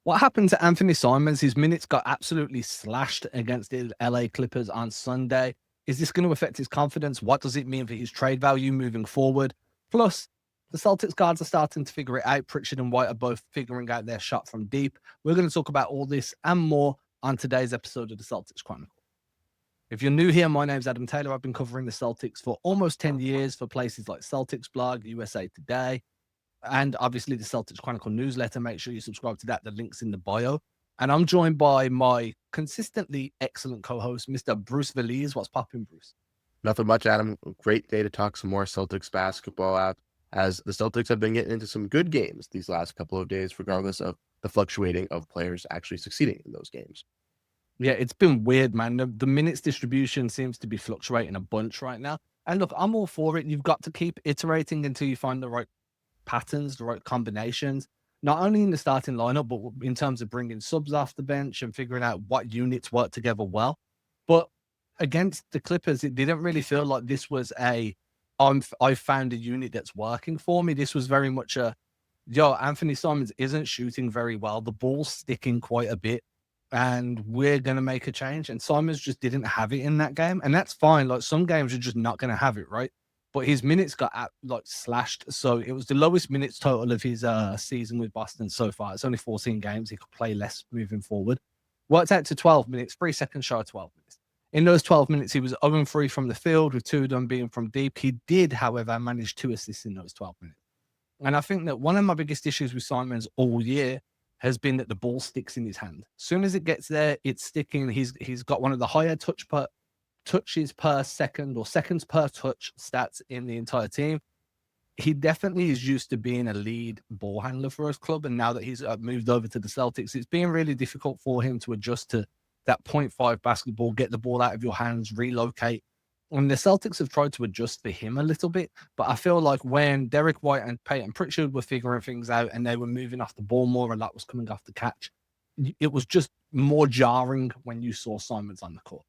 What happened to Anfernee Simons? His minutes got absolutely slashed against the LA Clippers on Sunday. Is this going to affect his confidence? What does it mean for his trade value moving forward? Plus, the Celtics guards are starting to figure it out. Pritchard and White are both figuring out their shot from deep. We're going to talk about all this and more on today's episode of the Celtics Chronicle. If you're new here, my name's Adam Taylor. I've been covering the Celtics for almost 10 years for places like Celtics Blog, USA Today, and obviously the Celtics Chronicle newsletter. Make sure you subscribe to that. The link's in the bio. And I'm joined by my consistently excellent co-host, Mr. Bruce Verlee. What's popping, Bruce? Nothing much, Adam. Great day to talk some more Celtics basketball out, as the Celtics have been getting into some good games these last couple of days, regardless of the fluctuating of players actually succeeding in those games. Yeah, it's been weird, man. The minutes distribution seems to be fluctuating a bunch right now. And look, I'm all for it. You've got to keep iterating until you find the right patterns, the right combinations, not only in the starting lineup, but in terms of bringing subs off the bench and figuring out what units work together well. But against the Clippers, it didn't really feel like this was I found a unit that's working for me. This was very much Anfernee Simons isn't shooting very well. The ball's sticking quite a bit, and we're going to make a change. And Simons just didn't have it in that game. And that's fine. Like, some games are just not going to have it, right? But his minutes got slashed. So it was the lowest minutes total of his season with Boston so far. It's only 14 games. He could play less moving forward. Worked out to 12 minutes, 3 seconds shy of 12 minutes. In those 12 minutes, he was 0-3 from the field, with 2 of them being from deep. He did, however, manage 2 assists in those 12 minutes. And I think that one of my biggest issues with Simons all year has been that the ball sticks in his hand. As soon as it gets there, it's sticking. He's got one of the higher touches per second or seconds per touch stats in the entire team. He definitely is used to being a lead ball handler for his club. And now that he's moved over to the Celtics, it's been really difficult for him to adjust to that 0.5 basketball, get the ball out of your hands, relocate. And the Celtics have tried to adjust for him a little bit. But I feel like when Derrick, White, and Peyton Pritchard were figuring things out and they were moving off the ball more and that was coming off the catch, it was just more jarring when you saw Simons on the court.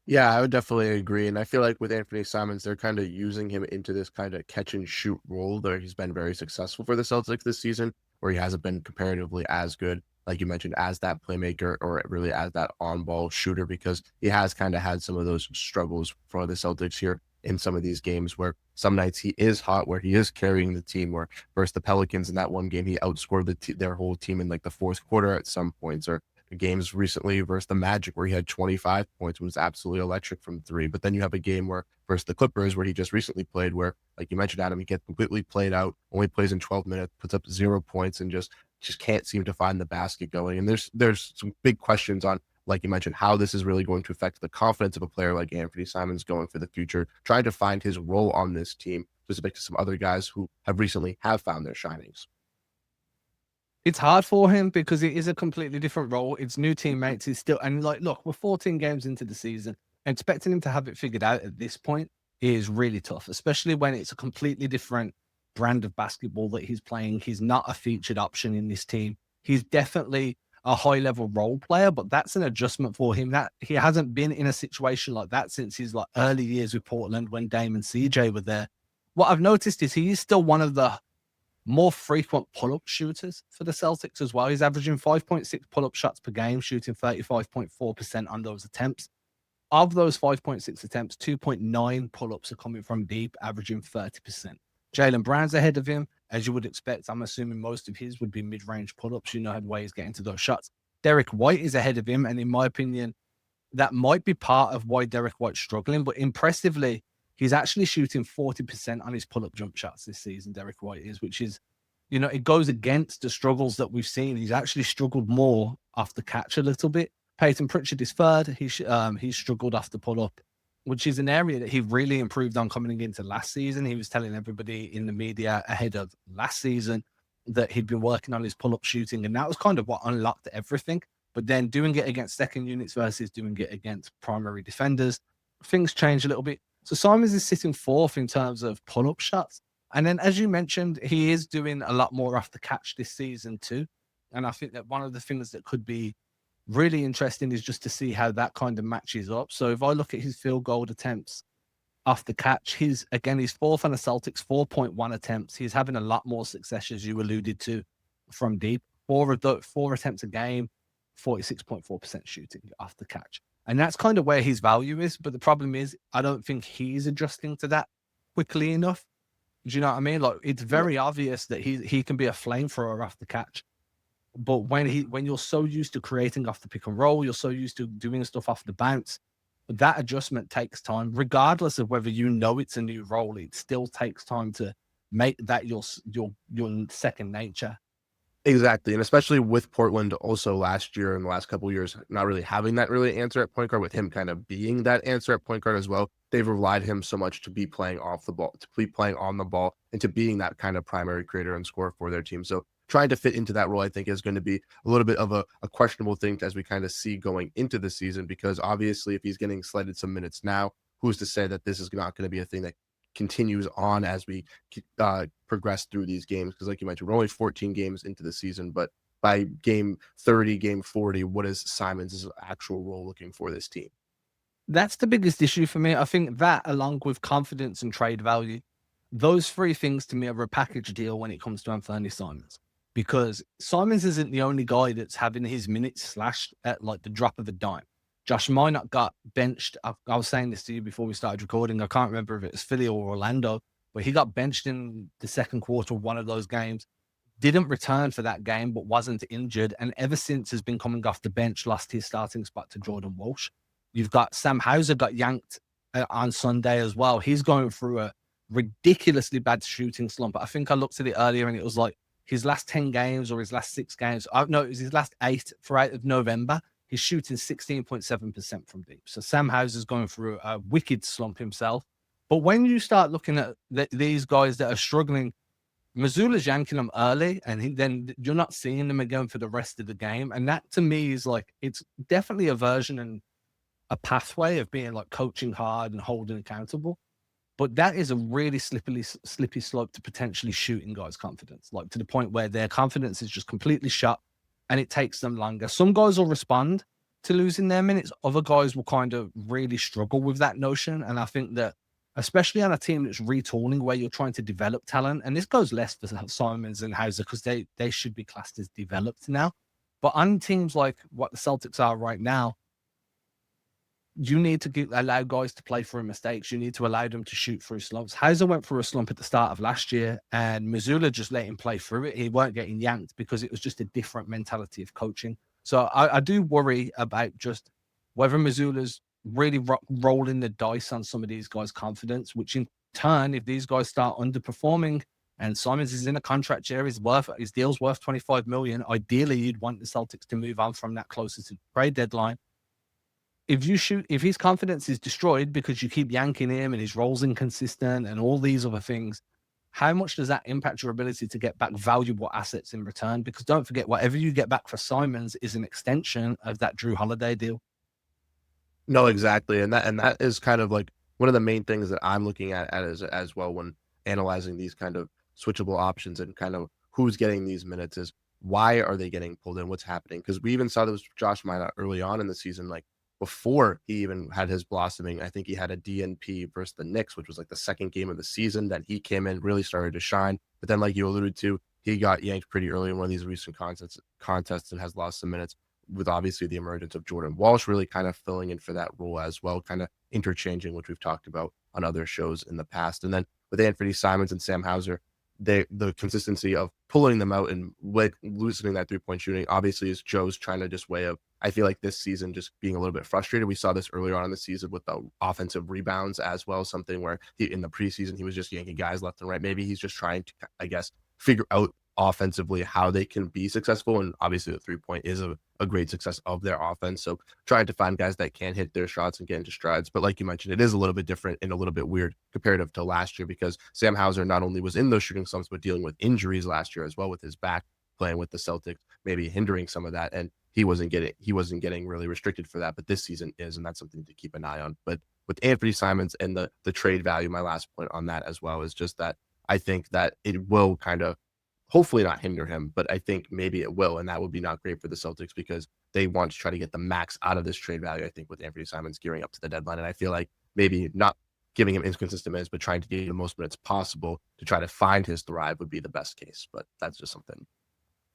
Yeah, I would definitely agree. And I feel like with Anfernee Simons, they're kind of using him into this kind of catch and shoot role that he's been very successful for the Celtics this season, where he hasn't been comparatively as good, like you mentioned, as that playmaker or really as that on-ball shooter, because he has kind of had some of those struggles for the Celtics here in some of these games where some nights he is hot, where he is carrying the team, where versus the Pelicans in that one game, he outscored their whole team in like the fourth quarter at some points, or games recently versus the Magic where he had 25 points, was absolutely electric from 3. But then you have a game where versus the Clippers where he just recently played, where, like you mentioned, Adam, he gets completely played out, only plays in 12 minutes, puts up 0 points, and just can't seem to find the basket going. And there's some big questions on, like you mentioned, how this is really going to affect the confidence of a player like Anfernee Simons going for the future, trying to find his role on this team, specific to some other guys who have recently found their shinings. It's hard for him because it is a completely different role. It's new teammates. He's still, and like, look, we're 14 games into the season. Expecting him to have it figured out at this point is really tough, especially when it's a completely different brand of basketball that he's playing. He's not a featured option in this team. He's definitely a high level role player, but that's an adjustment for him. That he hasn't been in a situation like that since his like early years with Portland when Dame and CJ were there. What I've noticed is he is still one of the more frequent pull-up shooters for the Celtics as well. He's averaging 5.6 pull-up shots per game, shooting 35.4% on those attempts. Of those 5.6 attempts, 2.9 pull-ups are coming from deep, averaging 30%. Jaylen Brown's ahead of him, as you would expect. I'm assuming most of his would be mid-range pull-ups. You know how he's getting to those shots. Derrick White is ahead of him, and in my opinion, that might be part of why Derrick White's struggling. But impressively, he's actually shooting 40% on his pull-up jump shots this season, Derrick White is, which is, it goes against the struggles that we've seen. He's actually struggled more off the catch a little bit. Payton Pritchard is third. He's struggled off the pull-up, which is an area that he really improved on coming into last season. He was telling everybody in the media ahead of last season that he'd been working on his pull-up shooting, and that was kind of what unlocked everything. But then doing it against second units versus doing it against primary defenders, things change a little bit. So Simons is sitting fourth in terms of pull-up shots. And then, as you mentioned, he is doing a lot more off the catch this season too. And I think that one of the things that could be really interesting is just to see how that kind of matches up. So if I look at his field goal attempts off the catch, he's fourth on the Celtics, 4.1 attempts. He's having a lot more success, as you alluded to, from deep. four attempts a game, 46.4% shooting off the catch. And that's kind of where his value is. But the problem is, I don't think he's adjusting to that quickly enough. Do you know what I mean? Like, it's very obvious that he can be a flamethrower off the catch. But when you're so used to creating off the pick and roll, you're so used to doing stuff off the bounce, that adjustment takes time, regardless of whether you know it's a new role. It still takes time to make that your second nature. Exactly. And especially with Portland also last year and the last couple of years, not really having that really answer at point guard, with him kind of being that answer at point guard as well. They've relied him so much to be playing off the ball, to be playing on the ball, and to being that kind of primary creator and scorer for their team. So trying to fit into that role, I think, is going to be a little bit of a questionable thing as we kind of see going into the season, because obviously if he's getting slighted some minutes now, who's to say that this is not going to be a thing that continues on as we progress through these games? Because like you mentioned, we're only 14 games into the season, but by game 30, game 40, what is Simons' actual role looking for this team? That's the biggest issue for me. I think that, along with confidence and trade value, those three things to me are a package deal when it comes to Anfernee Simons. Because Simons isn't the only guy that's having his minutes slashed at like the drop of a dime. Josh Minot got benched. I was saying this to you before we started recording. I can't remember if it was Philly or Orlando, but he got benched in the second quarter of one of those games. Didn't return for that game, but wasn't injured. And ever since has been coming off the bench, lost his starting spot to Jordan Walsh. You've got Sam Hauser got yanked on Sunday as well. He's going through a ridiculously bad shooting slump. I think I looked at it earlier and it was like his last 10 games or his last 6 games. No, it was his last 8 for out of November. He's shooting 16.7% from deep. So Sam Hauser's going through a wicked slump himself. But when you start looking at these guys that are struggling, Mazzulla's yanking them early, and then you're not seeing them again for the rest of the game. And that to me is like, it's definitely a version and a pathway of being like coaching hard and holding accountable. But that is a really slippy slope to potentially shooting guys' confidence, like to the point where their confidence is just completely shut and it takes them longer. Some guys will respond to losing their minutes. Other guys will kind of really struggle with that notion. And I think that, especially on a team that's retooling where you're trying to develop talent, and this goes less for Simons and Hauser because they should be classed as developed now. But on teams like what the Celtics are right now, you need to allow guys to play through mistakes. You need to allow them to shoot through slumps. Hauser went through a slump at the start of last year, and Mazzulla just let him play through it. He weren't getting yanked because it was just a different mentality of coaching. So I do worry about just whether Mazzulla's really rolling the dice on some of these guys' confidence, which in turn, if these guys start underperforming and Simons is in a contract year, his deal's worth $25 million. Ideally, you'd want the Celtics to move on from that closer to the trade deadline. If his confidence is destroyed because you keep yanking him and his role's inconsistent and all these other things, how much does that impact your ability to get back valuable assets in return? Because don't forget, whatever you get back for Simons is an extension of that Drew Holiday deal. No, exactly. And that is kind of like one of the main things that I'm looking at as well when analyzing these kind of switchable options and kind of who's getting these minutes is why are they getting pulled in? What's happening? Because we even saw this with Josh Minot early on in the season, like before he even had his blossoming. I think he had a DNP versus the Knicks, which was like the second game of the season. Then he came in, really started to shine. But then, like you alluded to, he got yanked pretty early in one of these recent contests and has lost some minutes, with obviously the emergence of Jordan Walsh really kind of filling in for that role as well, kind of interchanging, which we've talked about on other shows in the past. And then with Anfernee Simons and Sam Hauser, the consistency of pulling them out and loosening that three-point shooting obviously is Joe's trying to just way of, I feel like this season just being a little bit frustrated. We saw this earlier on in the season with the offensive rebounds as well, something where in the preseason he was just yanking guys left and right. Maybe he's just trying to, I guess, figure out offensively how they can be successful, and obviously the three-point is a great success of their offense, so trying to find guys that can hit their shots and get into strides. But like you mentioned, it is a little bit different and a little bit weird comparative to last year, because Sam Hauser not only was in those shooting slumps but dealing with injuries last year as well, with his back, playing with the Celtics, maybe hindering some of that, and he wasn't getting really restricted for that, but this season is, and that's something to keep an eye on. But with Anfernee Simons and the trade value, my last point on that as well is just that I think that it will kind of hopefully not hinder him, but I think maybe it will, and that would be not great for the Celtics because they want to try to get the max out of this trade value, I think, with Anfernee Simons gearing up to the deadline. And I feel like maybe not giving him inconsistent minutes, but trying to get the most minutes possible to try to find his thrive would be the best case. But that's just something.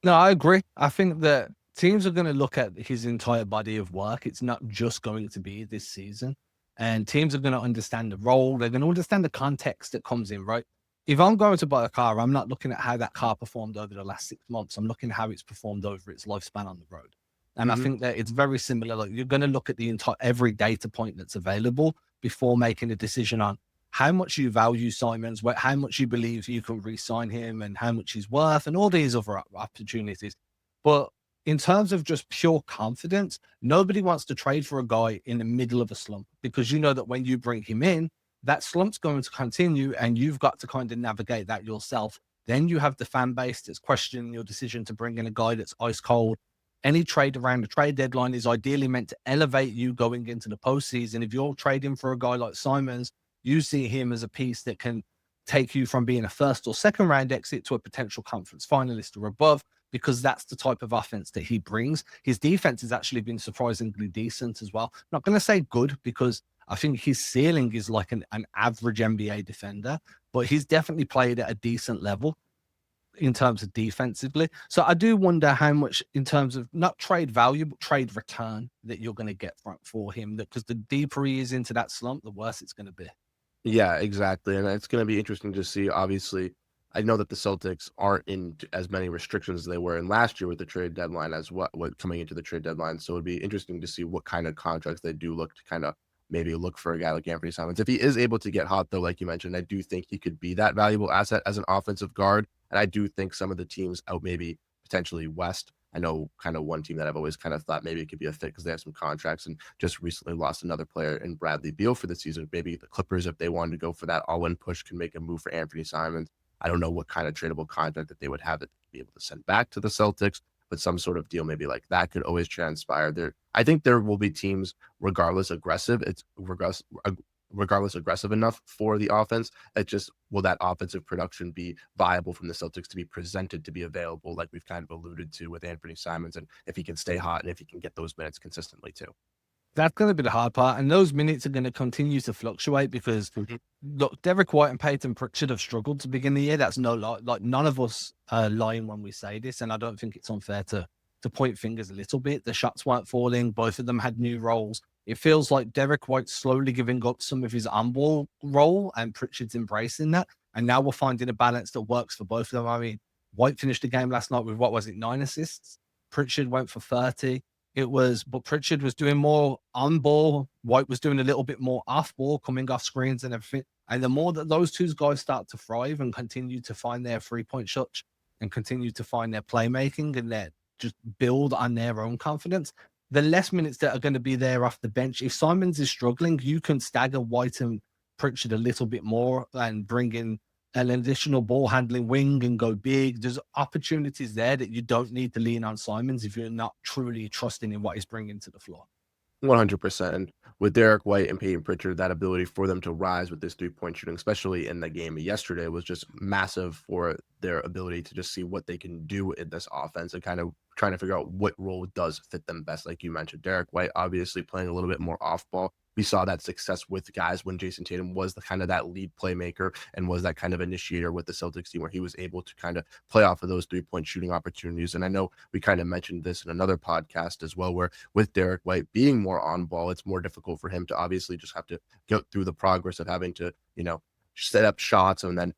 No, I agree. I think that teams are going to look at his entire body of work. It's not just going to be this season. And teams are going to understand the role. They're going to understand the context that comes in, right? If I'm going to buy a car, I'm not looking at how that car performed over the last 6 months. I'm looking at how it's performed over its lifespan on the road. And I Mhm. think that it's very similar. Like, you're going to look at the entire every data point that's available before making a decision on how much you value Simons, how much you believe you can re-sign him, and how much he's worth, and all these other opportunities. But in terms of just pure confidence, nobody wants to trade for a guy in the middle of a slump, because you know that when you bring him in, that slump's going to continue, and you've got to kind of navigate that yourself. Then you have the fan base that's questioning your decision to bring in a guy that's ice cold. Any trade around the trade deadline is ideally meant to elevate you going into the postseason. If you're trading for a guy like Simons, you see him as a piece that can take you from being a first or second round exit to a potential conference finalist or above, because that's the type of offense that he brings. His defense has actually been surprisingly decent as well. I'm not going to say good, because I think his ceiling is like an average NBA defender, but he's definitely played at a decent level in terms of defensively. So I do wonder how much, in terms of not trade value, but trade return, that you're going to get for him. Because the deeper he is into that slump, the worse it's going to be. Yeah, exactly, and it's gonna be interesting to see. Obviously, I know that the Celtics aren't in as many restrictions as they were in last year with the trade deadline as what coming into the trade deadline. So it'd be interesting to see what kind of contracts they do look to kind of maybe look for a guy like Anfernee Simons. If he is able to get hot, though, like you mentioned, I do think he could be that valuable asset as an offensive guard. And I do think some of the teams out maybe potentially West. I know kind of one team that I've always kind of thought maybe it could be a fit because they have some contracts and just recently lost another player in Bradley Beal for the season. Maybe the Clippers, if they wanted to go for that all-in push, can make a move for Anfernee Simons. I don't know what kind of tradable contract that they would have that they'd be able to send back to the Celtics, but some sort of deal maybe like that could always transpire. I think there will be teams, regardless aggressive. Regardless aggressive enough for the offense. It just will that offensive production be viable from the Celtics to be presented to be available, like we've kind of alluded to with Anfernee Simons, and if he can stay hot and if he can get those minutes consistently too. That's going to be the hard part. And those minutes are going to continue to fluctuate, because Mhm. look, Derrick White and Peyton Pritchard have struggled to begin the year. That's no lie. Like, none of us are lying when we say this. And I don't think it's unfair to point fingers a little bit. The shots weren't falling. Both of them had new roles. It feels like Derrick White's slowly giving up some of his on-ball role, and Pritchard's embracing that. And now we're finding a balance that works for both of them. I mean, White finished the game last night with, what was it, 9 assists? Pritchard went for 30. But Pritchard was doing more on ball. White was doing a little bit more off ball, coming off screens and everything. And the more that those two guys start to thrive and continue to find their 3-point shots and continue to find their playmaking and their just build on their own confidence, the less minutes that are going to be there off the bench. If Simons is struggling, you can stagger White and Pritchard a little bit more and bring in an additional ball handling wing and go big. There's opportunities there that you don't need to lean on Simons if you're not truly trusting in what he's bringing to the floor. 100%. And with Derrick White and Peyton Pritchard, that ability for them to rise with this 3-point shooting, especially in the game yesterday, was just massive for their ability to just see what they can do in this offense and kind of trying to figure out what role does fit them best. Like you mentioned, Derrick White obviously playing a little bit more off ball. We saw that success with guys when Jason Tatum was the kind of that lead playmaker and was that kind of initiator with the Celtics team, where he was able to kind of play off of those 3-point shooting opportunities. And I know we kind of mentioned this in another podcast as well, where with Derrick White being more on ball, it's more difficult for him to obviously just have to go through the progress of having to, set up shots and then,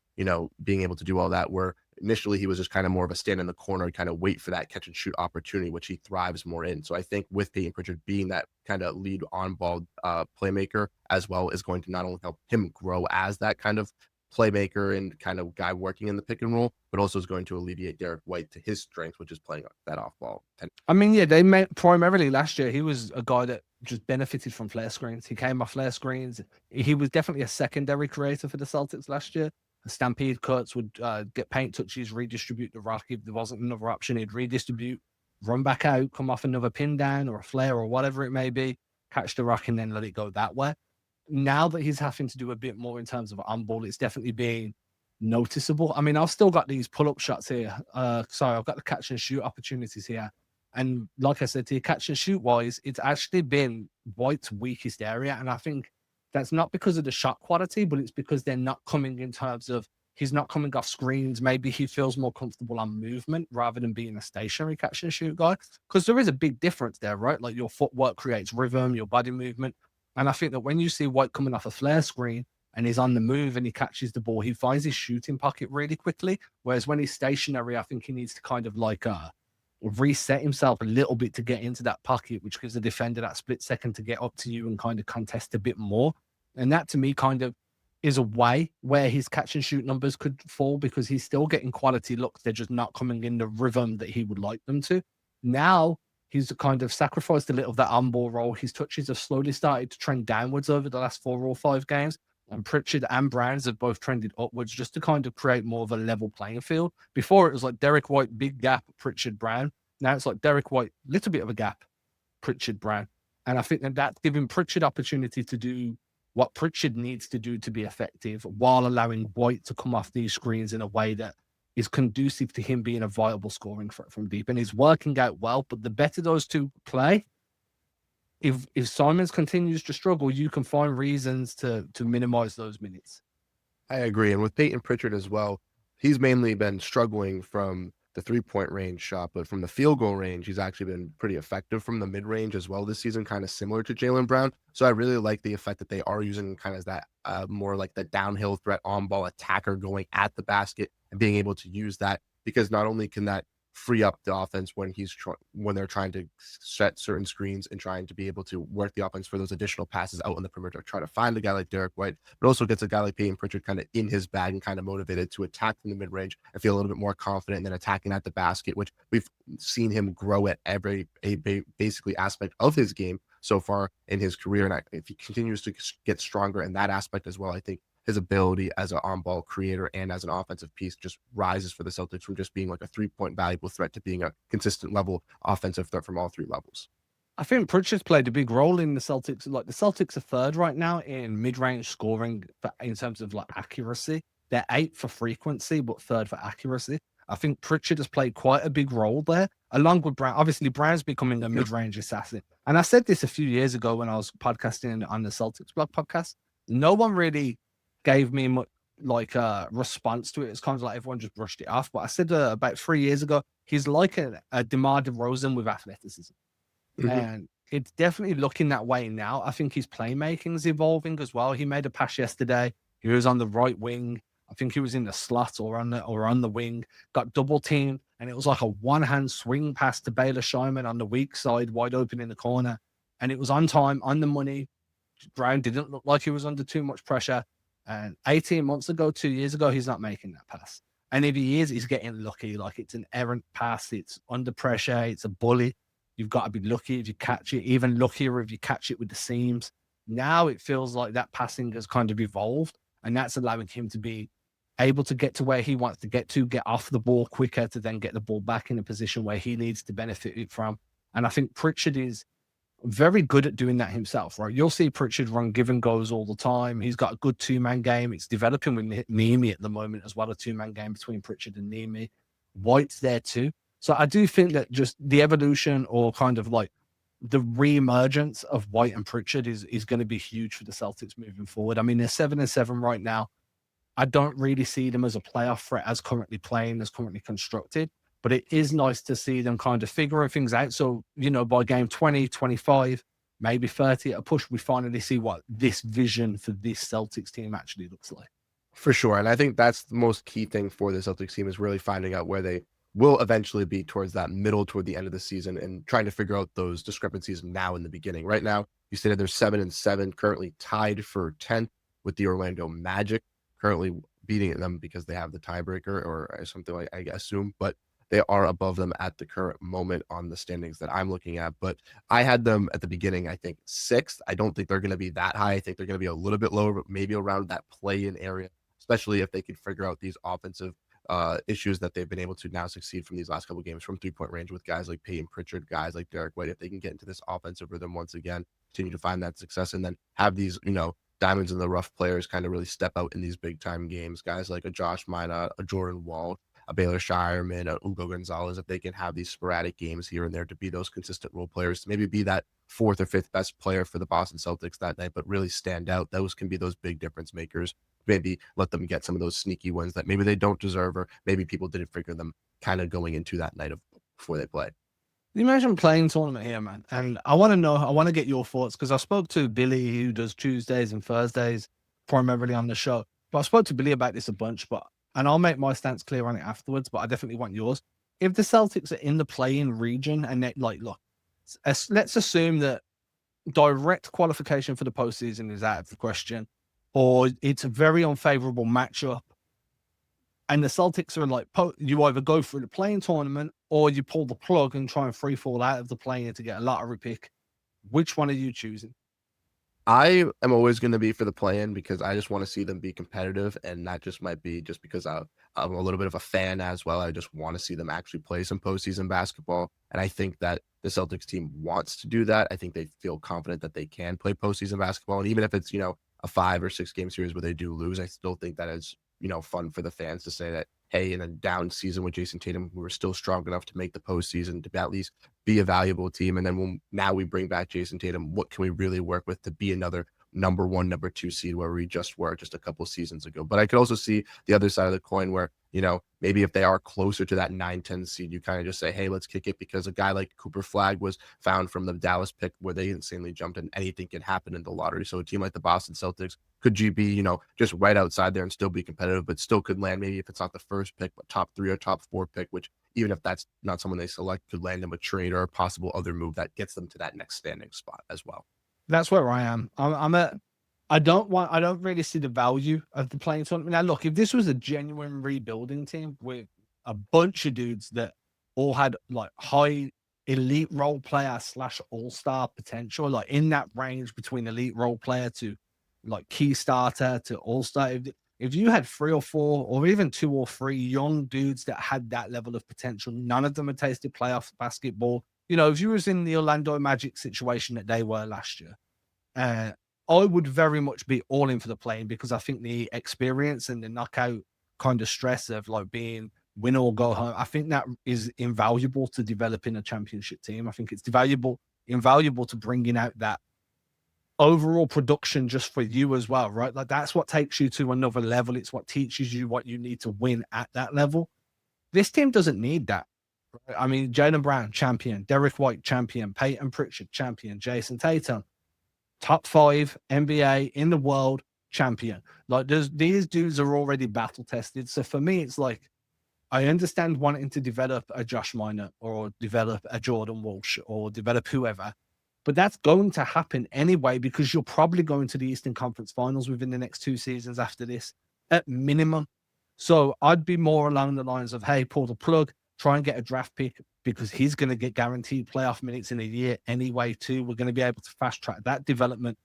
being able to do all that, where initially he was just kind of more of a stand in the corner and kind of wait for that catch and shoot opportunity, which he thrives more in. So I think with Peyton Pritchard being that kind of lead on ball playmaker as well is going to not only help him grow as that kind of playmaker and kind of guy working in the pick and roll, but also is going to alleviate Derrick White to his strength, which is playing that off ball. I mean, yeah, they met primarily last year. He was a guy that just benefited from flare screens. He came off flare screens. He was definitely a secondary creator for the Celtics last year. Stampede cuts would get paint touches, redistribute the rock. If there wasn't another option, he'd redistribute, run back out, come off another pin down or a flare or whatever it may be, catch the rock and then let it go that way. Now that he's having to do a bit more in terms of on ball, it's definitely being noticeable. I mean, I've still got these pull-up shots here. Sorry, I've got the catch and shoot opportunities here. And like I said, to catch and shoot wise, it's actually been White's weakest area. And I think that's not because of the shot quality, but it's because they're not coming in terms of He's not coming off screens. Maybe he feels more comfortable on movement rather than being a stationary catch and shoot guy. Because there is a big difference there, right? Like your footwork creates rhythm, your body movement. And I think that when you see White coming off a flare screen and he's on the move and he catches the ball, he finds his shooting pocket really quickly. Whereas when he's stationary, I think he needs to kind of like reset himself a little bit to get into that pocket, which gives the defender that split second to get up to you and kind of contest a bit more. And that to me kind of is a way where his catch and shoot numbers could fall because he's still getting quality looks. They're just not coming in the rhythm that he would like them to. Now he's kind of sacrificed a little of that on-ball role. His touches have slowly started to trend downwards over the last 4 or 5 games. And Pritchard and Browns have both trended upwards just to kind of create more of a level playing field. Before it was like Derrick White, big gap, Pritchard, Brown. Now it's like Derrick White, little bit of a gap, Pritchard, Brown. And I think that that's giving Pritchard opportunity to do what Pritchard needs to do to be effective while allowing White to come off these screens in a way that is conducive to him being a viable scoring threat from deep. And he's working out well, but the better those two play, if Simons continues to struggle, you can find reasons to minimize those minutes. I agree. And with Peyton Pritchard as well, he's mainly been struggling from the 3-point range shot, but from the field goal range, he's actually been pretty effective from the mid range as well this season, kind of similar to Jaylen Brown. So I really like the effect that they are using kind of that more like the downhill threat on ball attacker going at the basket and being able to use that, because not only can that free up the offense when when they're trying to set certain screens and trying to be able to work the offense for those additional passes out on the perimeter, try to find a guy like Derrick White, but also gets a guy like Payton Pritchard kind of in his bag and kind of motivated to attack from the mid range and feel a little bit more confident than attacking at the basket, which we've seen him grow at every basically aspect of his game so far in his career. And if he continues to get stronger in that aspect as well, I think his ability as an on-ball creator and as an offensive piece just rises for the Celtics from just being like a 3-point valuable threat to being a consistent level offensive threat from all 3 levels. I think Pritchard's played a big role in the Celtics. Like the Celtics are 3rd right now in mid-range scoring in terms of like accuracy. They're 8th for frequency, but 3rd for accuracy. I think Pritchard has played quite a big role there, along with Brown. Obviously, Brown's becoming a mid-range assassin. And I said this a few years ago when I was podcasting on the Celtics blog podcast. No one really gave me much like a response to it. It's kind of like everyone just brushed it off. But I said about 3 years ago, he's like a DeMar DeRozan with athleticism. Mm-hmm. And it's definitely looking that way now. I think his playmaking is evolving as well. He made a pass yesterday. He was on the right wing. I think he was in the slot or on the wing, got double teamed. And it was like a one-hand swing pass to Baylor Scheinman on the weak side, wide open in the corner. And it was on time, on the money. Brown didn't look like he was under too much pressure. And 18 months ago, 2 years ago, he's not making that pass. And if he is, he's getting lucky. Like it's an errant pass. It's under pressure. It's a bully. You've got to be lucky if you catch it, even luckier if you catch it with the seams. Now it feels like that passing has kind of evolved, and that's allowing him to be able to get to where he wants to get off the ball quicker to then get the ball back in a position where he needs to benefit it from. And I think Pritchard is very good at doing that himself, right? You'll see Pritchard run give and goes all the time. He's got a good 2-man game. It's developing with Niemi at the moment as well, a 2-man game between Pritchard and Niemi. White's there too. So I do think that just the evolution or kind of like the re-emergence of White and Pritchard is going to be huge for the Celtics moving forward. I mean, they're 7-7 right now. I don't really see them as a playoff threat as currently playing, as currently constructed. But it is nice to see them kind of figuring things out. So, you know, by game 20, 25, maybe 30 at a push, we finally see what this vision for this Celtics team actually looks like. For sure. And I think that's the most key thing for the Celtics team is really finding out where they will eventually be toward the end of the season and trying to figure out those discrepancies now in the beginning. Right now, you stated they're 7-7, currently tied for 10th with the Orlando Magic, currently beating them because they have the tiebreaker or something like I assume, but they are above them at the current moment on the standings that I'm looking at. But I had them at the beginning, I think 6th. I don't think they're going to be that high. I think they're going to be a little bit lower, but maybe around that play-in area, especially if they can figure out these offensive issues that they've been able to now succeed from these last couple of games from 3-point range with guys like Payton Pritchard, guys like Derrick White. If they can get into this offensive rhythm once again, continue to find that success, and then have these, you know, diamonds in the rough players kind of really step out in these big time games, guys like a Josh Minot, a Jordan Wall. a Baylor Shireman, a Ugo Gonzalez, if they can have these sporadic games here and there to be those consistent role players, to maybe be that fourth or fifth best player for the Boston Celtics that night, but really stand out. Those can be those big difference makers. Maybe let them get some of those sneaky ones that maybe they don't deserve, or maybe people didn't figure them kind of going into that night of before they play. You mentioned playing tournament here, man, and I want to get your thoughts because I spoke to Billy, who does Tuesdays and Thursdays primarily on the show. But I spoke to Billy about this a bunch, and I'll make my stance clear on it afterwards. But I definitely want yours. If the Celtics are in the play-in region and they look, let's assume that direct qualification for the postseason is out of the question, or it's a very unfavorable matchup. And the Celtics are like, you either go through the playing tournament or you pull the plug and try and free fall out of the play-in to get a lottery pick. Which one are you choosing? I am always going to be for the play-in because I just want to see them be competitive, and that just might be just because I'm a little bit of a fan as well. I just want to see them actually play some postseason basketball, and I think that the Celtics team wants to do that. I think they feel confident that they can play postseason basketball, and even if it's a 5 or 6 game series where they do lose, I still think that is fun for the fans to say that, hey, in a down season with Jason Tatum, we were still strong enough to make the postseason, to at least be a valuable team. And then now we bring back Jason Tatum, what can we really work with to be another number 1, number 2 seed where we just were just a couple seasons ago? But I could also see the other side of the coin where, maybe if they are closer to that 9-10 seed, you kind of just say, hey, let's kick it, because a guy like Cooper Flagg was found from the Dallas pick where they insanely jumped, and anything can happen in the lottery. So a team like the Boston Celtics could be, just right outside there and still be competitive, but still could land, maybe if it's not the first pick, but top 3 or top 4 pick, which even if that's not someone they select, could land them a trade or a possible other move that gets them to that next standing spot as well. That's where I am. I don't really see the value of the playing tournament. Now, look, if this was a genuine rebuilding team with a bunch of dudes that all had like high elite role player / all-star potential, like in that range between elite role player to like key starter to all-star, if you had 3 or 4 or even 2 or 3 young dudes that had that level of potential, none of them had tasted playoff basketball. If you was in the Orlando Magic situation that they were last year, I would very much be all in for the play-in, because I think the experience and the knockout kind of stress of like being win or go home, I think that is invaluable to developing a championship team. I think it's invaluable to bringing out that overall production just for you as well, right? Like that's what takes you to another level. It's what teaches you what you need to win at that level. This team doesn't need that. I mean, Jaylen Brown, champion. Derrick White, champion. Payton Pritchard, champion. Jason Tatum, top 5 NBA in the world, champion. Like these dudes are already battle tested. So for me, it's like, I understand wanting to develop a Josh Minot or develop a Jordan Walsh or develop whoever, but that's going to happen anyway, because you're probably going to the Eastern Conference Finals within the next 2 seasons after this at minimum. So I'd be more along the lines of, hey, pull the plug, try and get a draft pick, because he's going to get guaranteed playoff minutes in a year anyway too. We're going to be able to fast track that development.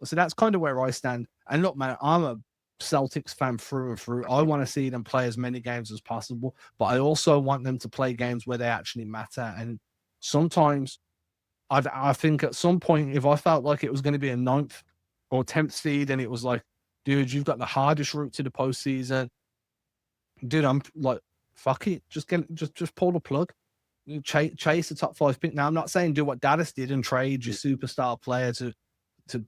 So that's kind of where I stand. And look, man, I'm a Celtics fan through and through. I want to see them play as many games as possible, but I also want them to play games where they actually matter. And sometimes I think at some point, if I felt like it was going to be a 9th or 10th seed and it was like, dude, you've got the hardest route to the postseason, dude, I'm like, fuck it, just pull the plug. Chase the top 5 pick. Now, I'm not saying do what Dallas did and trade your superstar player to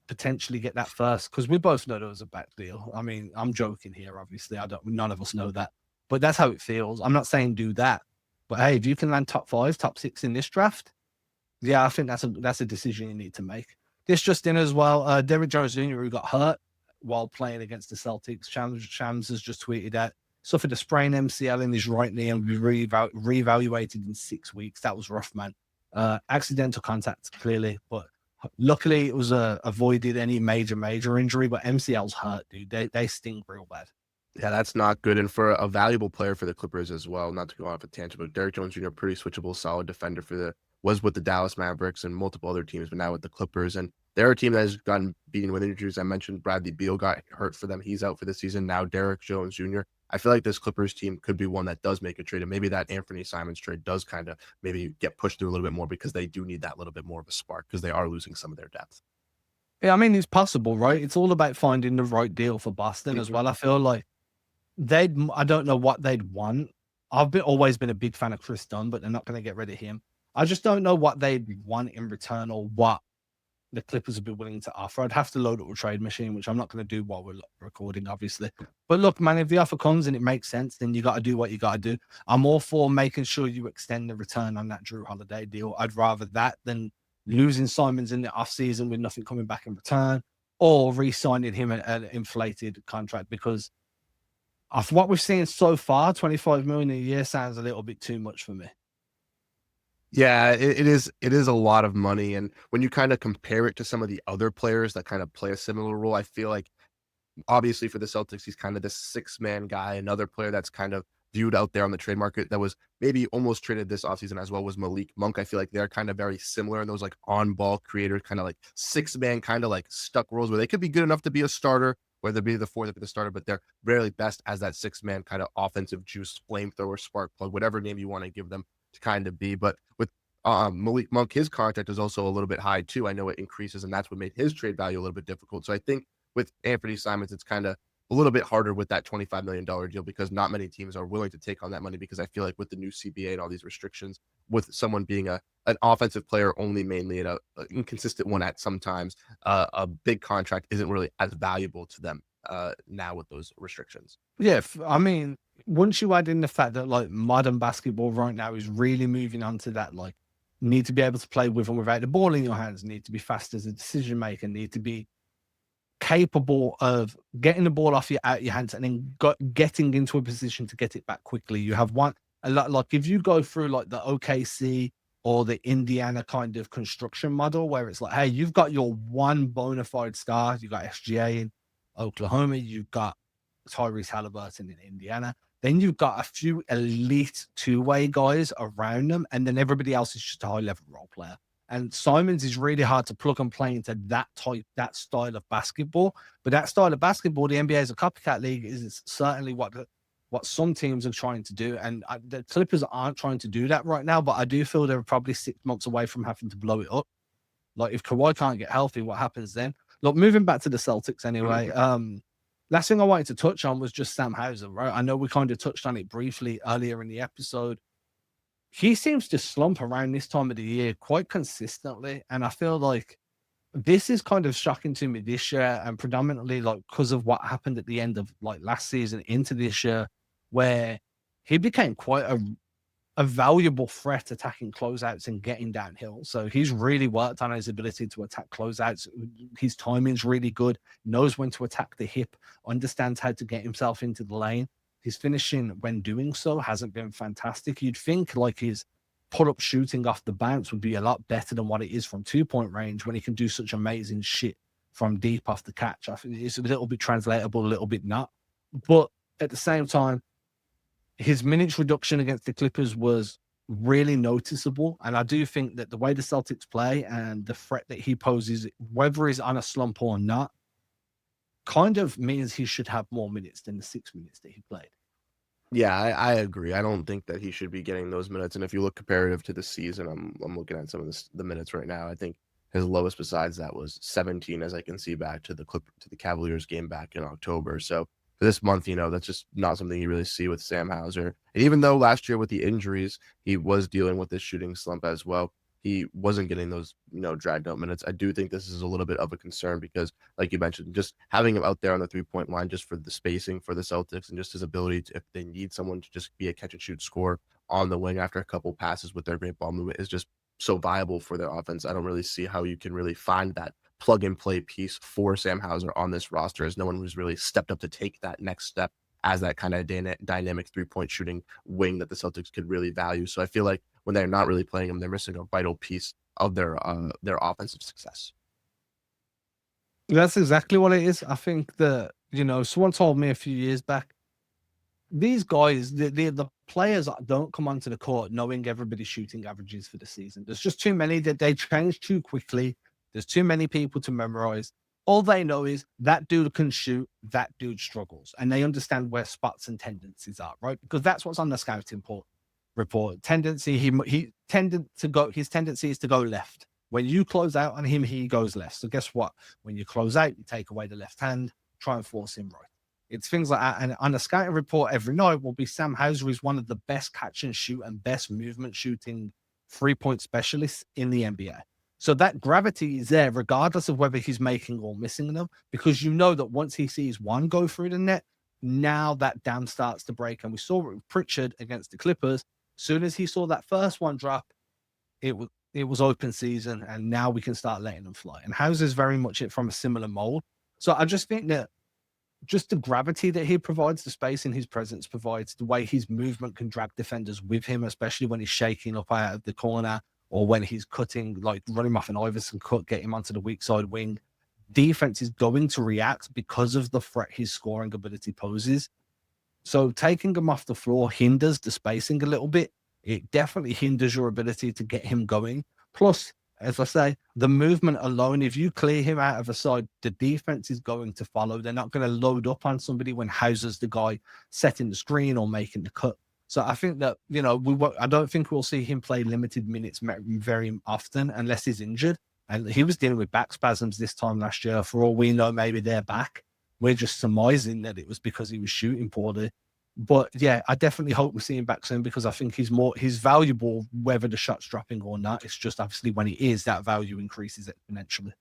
potentially get that first, because we both know there was a bad deal. I mean, I'm joking here, obviously. None of us know that, but that's how it feels. I'm not saying do that, but hey, if you can land top 5, top 6 in this draft, yeah, I think that's a decision you need to make. This just in as well. Derrick Jones Jr., who got hurt while playing against the Celtics. Shams has just tweeted out, suffered a sprained MCL in his right knee and will be reevaluated in 6 weeks. That was rough, man. Accidental contact, clearly, but luckily it was avoided any major injury. But MCL's hurt, dude. They sting real bad. Yeah, that's not good. And for a valuable player for the Clippers as well, not to go off a tangent, but Derrick Jones Jr., pretty switchable, solid defender was with the Dallas Mavericks and multiple other teams, but now with the Clippers. And they're a team that has gotten beaten with injuries. I mentioned Bradley Beal got hurt for them. He's out for the season. Now Derrick Jones Jr. I feel like this Clippers team could be one that does make a trade, and maybe that Anfernee Simons trade does kind of maybe get pushed through a little bit more, because they do need that little bit more of a spark, because they are losing some of their depth. Yeah, I mean, it's possible, right? It's all about finding the right deal for Boston as well. I feel like I don't know what they'd want. always been a big fan of Chris Dunn, but they're not going to get rid of him. I just don't know what they'd want in return or what the Clippers would be willing to offer. I'd have to load up a trade machine, which I'm not going to do while we're recording, obviously. But look, man, if the offer comes and it makes sense, then you got to do what you got to do. I'm all for making sure you extend the return on that Drew Holiday deal. I'd rather that than losing Simons in the offseason with nothing coming back in return, or re-signing him an inflated contract, because of what we've seen so far, 25 million a year sounds a little bit too much for me. Yeah, it is a lot of money, and when you kind of compare it to some of the other players that kind of play a similar role, I feel like obviously for the Celtics, he's kind of this six-man guy. Another player that's kind of viewed out there on the trade market that was maybe almost traded this offseason as well was Malik Monk. I feel like they're kind of very similar in those like on-ball creators, kind of like six-man kind of like stuck roles where they could be good enough to be a starter, whether it be the fourth or the starter, but they're rarely best as that six-man kind of offensive juice, flamethrower, spark plug, whatever name you want to give them to kind of be. But with Malik Monk, his contract is also a little bit high too. I know it increases, and that's what made his trade value a little bit difficult. So I think with Anfernee Simons, it's kind of a little bit harder with that $25 million deal because not many teams are willing to take on that money, because I feel like with the new CBA and all these restrictions, with someone being an offensive player only mainly and a inconsistent one at sometimes, a big contract isn't really as valuable to them now with those restrictions. Yeah, I mean, once you add in the fact that like modern basketball right now is really moving on to that, like, need to be able to play with and without the ball in your hands, need to be fast as a decision maker, need to be capable of getting the ball out your hands and then getting into a position to get it back quickly. You have a lot, like if you go through like the OKC or the Indiana kind of construction model where it's like, hey, you've got your one bona fide star, you got SGA in Oklahoma, you've got Tyrese Halliburton in Indiana, then you've got a few elite two-way guys around them, and then everybody else is just a high-level role player. And Simons is really hard to plug and play into that style of basketball. But that style of basketball, the NBA is a copycat league, is certainly what some teams are trying to do. And the Clippers aren't trying to do that right now, but I do feel they're probably 6 months away from having to blow it up. Like if Kawhi can't get healthy, what happens then? Look, moving back to the Celtics anyway, last thing I wanted to touch on was just Sam Hauser, right? I know we kind of touched on it briefly earlier in the episode. He seems to slump around this time of the year quite consistently. And I feel like this is kind of shocking to me this year, and predominantly like because of what happened at the end of like last season into this year, where he became quite a valuable threat attacking closeouts and getting downhill. So he's really worked on his ability to attack closeouts. His timing's really good, knows when to attack the hip, understands how to get himself into the lane. His finishing when doing so hasn't been fantastic. You'd think like his pull-up shooting off the bounce would be a lot better than what it is from 2-point range when he can do such amazing shit from deep off the catch. I think it's a little bit translatable, a little bit not. But at the same time, his minutes reduction against the Clippers was really noticeable. And I do think that the way the Celtics play and the threat that he poses, whether he's on a slump or not, kind of means he should have more minutes than the 6 minutes that he played. Yeah, I agree. I don't think that he should be getting those minutes. And if you look comparative to the season, I'm looking at some of the minutes right now. I think his lowest besides that was 17, as I can see back to the Cavaliers game back in October. So for this month, that's just not something you really see with Sam Hauser. And even though last year with the injuries, he was dealing with this shooting slump as well, he wasn't getting those, dragged out minutes. I do think this is a little bit of a concern because, like you mentioned, just having him out there on the 3-point line just for the spacing for the Celtics and just his ability to, if they need someone to just be a catch and shoot scorer on the wing after a couple passes with their great ball movement is just so viable for their offense. I don't really see how you can really find that plug and play piece for Sam Hauser on this roster, as no one was really stepped up to take that next step as that kind of dynamic 3-point shooting wing that the Celtics could really value. So I feel like when they're not really playing him, they're missing a vital piece of their offensive success. That's exactly what it is. I think that, someone told me a few years back, these guys, the players don't come onto the court knowing everybody's shooting averages for the season. There's just too many that they change too quickly. There's too many people to memorize. All they know is that dude can shoot, that dude struggles. And they understand where spots and tendencies are, right? Because that's what's on the scouting report. Tendency, his tendency is to go left. When you close out on him, he goes left. So guess what? When you close out, you take away the left hand, try and force him right. It's things like that. And on a scouting report every night will be Sam Hauser is one of the best catch and shoot and best movement shooting 3-point specialists in the NBA. So that gravity is there, regardless of whether he's making or missing them, because you know that once he sees one go through the net, now that dam starts to break. And we saw it with Pritchard against the Clippers. As soon as he saw that first one drop, it was open season, and now we can start letting them fly. And Hauser's very much it from a similar mold. So I just think that just the gravity that he provides, the space in his presence provides, the way his movement can drag defenders with him, especially when he's shaking up out of the corner or when he's cutting, like running off an Iverson cut, get him onto the weak side wing. Defense is going to react because of the threat his scoring ability poses. So taking him off the floor hinders the spacing a little bit. It definitely hinders your ability to get him going. Plus, as I say, the movement alone, if you clear him out of a side, the defense is going to follow. They're not going to load up on somebody when Hauser's the guy setting the screen or making the cut. So I think that, I don't think we'll see him play limited minutes very often unless he's injured. And he was dealing with back spasms this time last year. For all we know, maybe they're back. We're just surmising that it was because he was shooting poorly. But yeah, I definitely hope we see him back soon because I think he's valuable whether the shot's dropping or not. It's just obviously when he is, that value increases exponentially.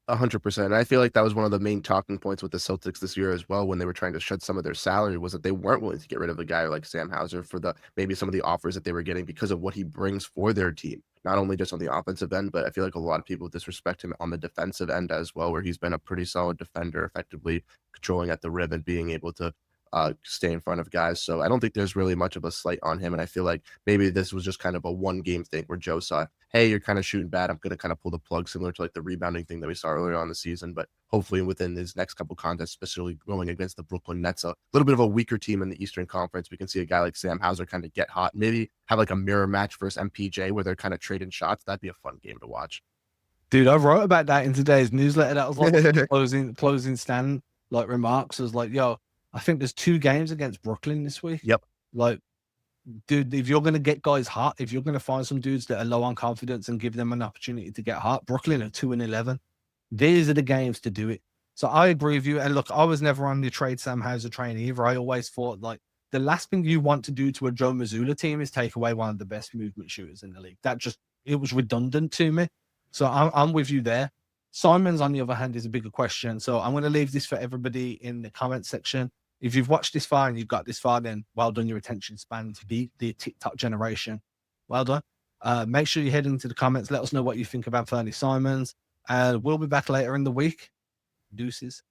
100%. I feel like that was one of the main talking points with the Celtics this year as well when they were trying to shed some of their salary, was that they weren't willing to get rid of a guy like Sam Hauser for maybe some of the offers that they were getting because of what he brings for their team. Not only just on the offensive end, but I feel like a lot of people disrespect him on the defensive end as well, where he's been a pretty solid defender, effectively controlling at the rim and being able to stay in front of guys. So I don't think there's really much of a slight on him. And I feel like maybe this was just kind of a one game thing where Joe saw, hey, you're kind of shooting bad. I'm going to kind of pull the plug, similar to like the rebounding thing that we saw earlier on the season. But hopefully within his next couple contests, especially going against the Brooklyn Nets, a little bit of a weaker team in the Eastern Conference, we can see a guy like Sam Hauser kind of get hot, maybe have like a mirror match versus MPJ where they're kind of trading shots. That'd be a fun game to watch. Dude, I wrote about that in today's newsletter. That was like closing stand like remarks. Was like, yo, I think there's 2 games against Brooklyn this week. Yep. Like, dude, if you're going to get guys hot, if you're going to find some dudes that are low on confidence and give them an opportunity to get hot, Brooklyn are 2-11. These are the games to do it. So I agree with you. And look, I was never on the trade Sam Hauser train either. I always thought like the last thing you want to do to a Joe Mazzulla team is take away one of the best movement shooters in the league. It was redundant to me. So I'm with you there. Simons, on the other hand, is a bigger question. So I'm going to leave this for everybody in the comment section. If you've watched this far and you've got this far, then well done, your attention span to beat the TikTok generation. Well done. Make sure you head into the comments. Let us know what you think about Anfernee Simons. And we'll be back later in the week. Deuces.